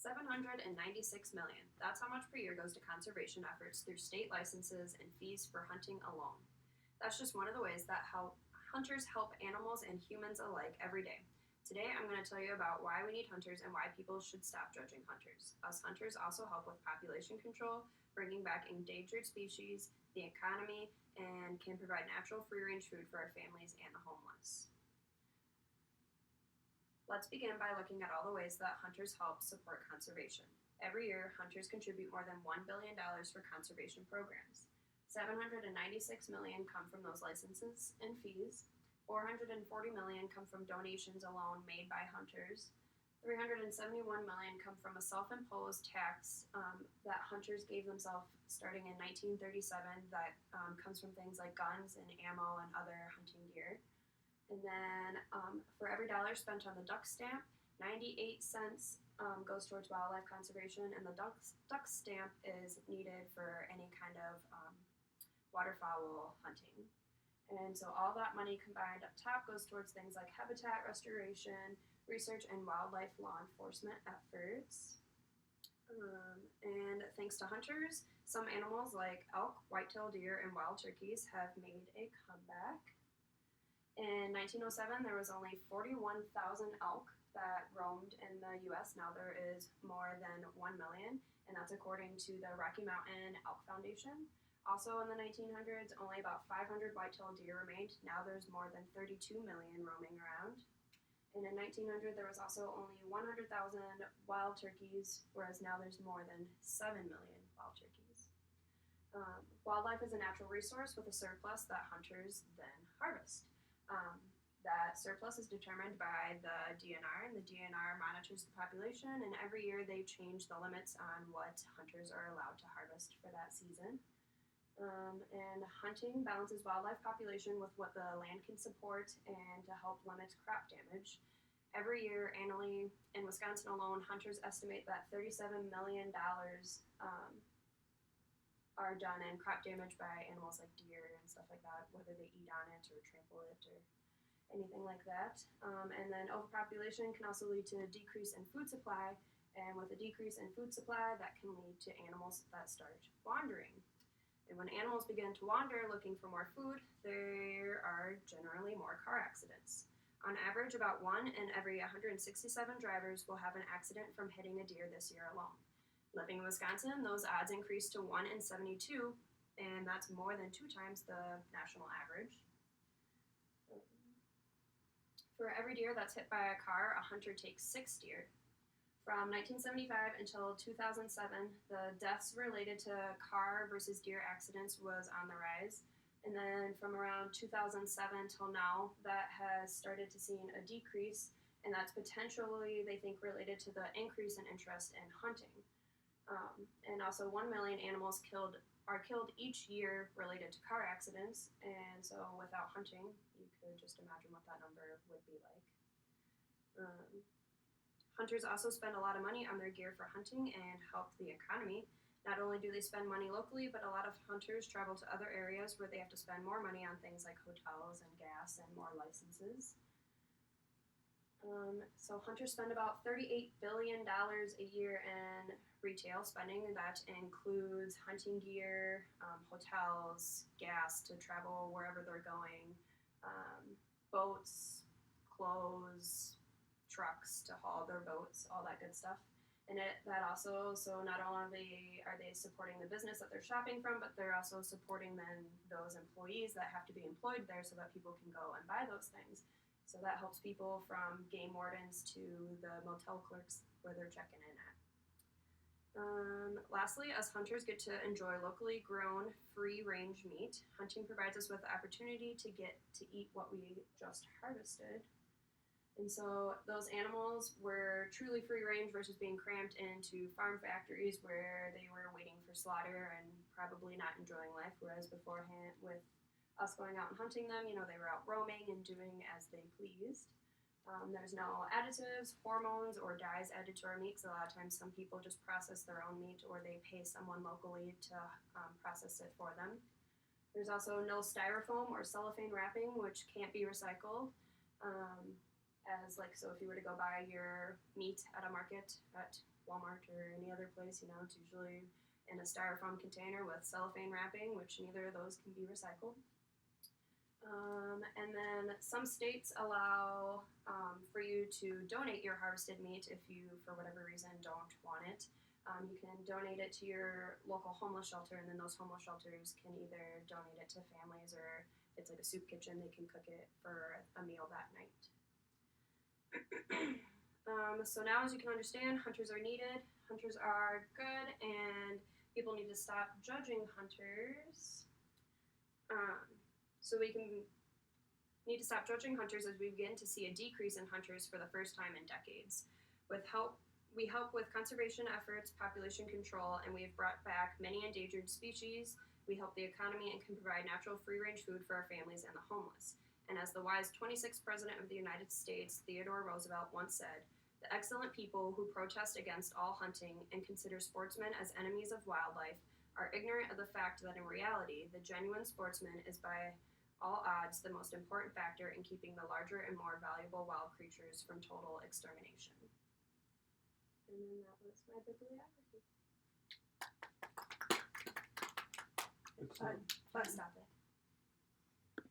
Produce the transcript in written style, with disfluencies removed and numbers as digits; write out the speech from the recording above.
$796 million. That's how much per year goes to conservation efforts through state licenses and fees for hunting alone. That's just one of the ways that how hunters help animals and humans alike every day. Today, I'm going to tell you about why we need hunters and why people should stop judging hunters. Us hunters also help with population control, bringing back endangered species, the economy, and can provide natural free-range food for our families and the homeless. Let's begin by looking at all the ways that hunters help support conservation. Every year, hunters contribute more than $1 billion for conservation programs. $796 million come from those licenses and fees. $440 million come from donations alone made by hunters. $371 million come from a self-imposed tax that hunters gave themselves starting in 1937 that comes from things like guns and ammo and other hunting gear. And then for every dollar spent on the duck stamp, 98 cents goes towards wildlife conservation, and the duck stamp is needed for any kind of waterfowl hunting. And so all that money combined up top goes towards things like habitat restoration, research, and wildlife law enforcement efforts. And thanks to hunters, some animals like elk, white-tailed deer, and wild turkeys have made a comeback. In 1907, there was only 41,000 elk that roamed in the U.S. Now there is more than 1 million, and that's according to the Rocky Mountain Elk Foundation. Also in the 1900s, only about 500 white-tailed deer remained. Now there's more than 32 million roaming around. And in 1900, there was also only 100,000 wild turkeys, whereas now there's more than 7 million wild turkeys. Wildlife is a natural resource with a surplus that hunters then harvest. That surplus is determined by the DNR, and the DNR monitors the population, and every year they change the limits on what hunters are allowed to harvest for that season. And hunting balances wildlife population with what the land can support and to help limit crop damage. Every year, annually, in Wisconsin alone, hunters estimate that $37 million are done in crop damage by animals like deer and stuff like that, whether they eat on it or trample it or anything like that. And then overpopulation can also lead to a decrease in food supply, and with a decrease in food supply, that can lead to animals that start wandering. And when animals begin to wander looking for more food, there are generally more car accidents. On average, about 1 in every 167 drivers will have an accident from hitting a deer this year alone. Living in Wisconsin, those odds increase to 1 in 72, and that's more than 2 times the national average. For every deer that's hit by a car, a hunter takes 6 deer. From 1975 until 2007, the deaths related to car versus deer accidents was on the rise. And then from around 2007 till now, that has started to see a decrease, and that's potentially, they think, related to the increase in interest in hunting. And also 1 million animals are killed each year related to car accidents, and so without hunting, you could just imagine what that number would be like. Hunters also spend a lot of money on their gear for hunting and help the economy. Not only do they spend money locally, but a lot of hunters travel to other areas where they have to spend more money on things like hotels and gas and more licenses. So hunters spend about $38 billion a year in retail spending, and that includes hunting gear, hotels, gas to travel wherever they're going, boats, clothes, trucks to haul their boats, all that good stuff. And that also, so not only are they supporting the business that they're shopping from, but they're also supporting then those employees that have to be employed there so that people can go and buy those things. So that helps people from game wardens to the motel clerks where they're checking in at. Lastly, us hunters get to enjoy locally grown, free-range meat. Hunting provides us with the opportunity to get to eat what we just harvested. And so those animals were truly free-range versus being cramped into farm factories where they were waiting for slaughter and probably not enjoying life, whereas beforehand with us going out and hunting them, they were out roaming and doing as they pleased. There's no additives, hormones, or dyes added to our meat, because a lot of times some people just process their own meat or they pay someone locally to process it for them. There's also no styrofoam or cellophane wrapping, which can't be recycled. as like, so if you were to go buy your meat at a market at Walmart or any other place, it's usually in a styrofoam container with cellophane wrapping, which neither of those can be recycled. And then some states allow for you to donate your harvested meat if you, for whatever reason, don't want it. You can donate it to your local homeless shelter, and then those homeless shelters can either donate it to families, or if it's like a soup kitchen, they can cook it for a meal that night. So now, as you can understand, hunters are needed, hunters are good, and people need to stop judging hunters. So we need to stop judging hunters as we begin to see a decrease in hunters for the first time in decades. We help with conservation efforts, population control, and we have brought back many endangered species. We help the economy and can provide natural free-range food for our families and the homeless. And as the wise 26th President of the United States, Theodore Roosevelt, once said, "The excellent people who protest against all hunting and consider sportsmen as enemies of wildlife are ignorant of the fact that in reality, the genuine sportsman is by all odds the most important factor in keeping the larger and more valuable wild creatures from total extermination." And then that was my bibliography. Excellent. But stop.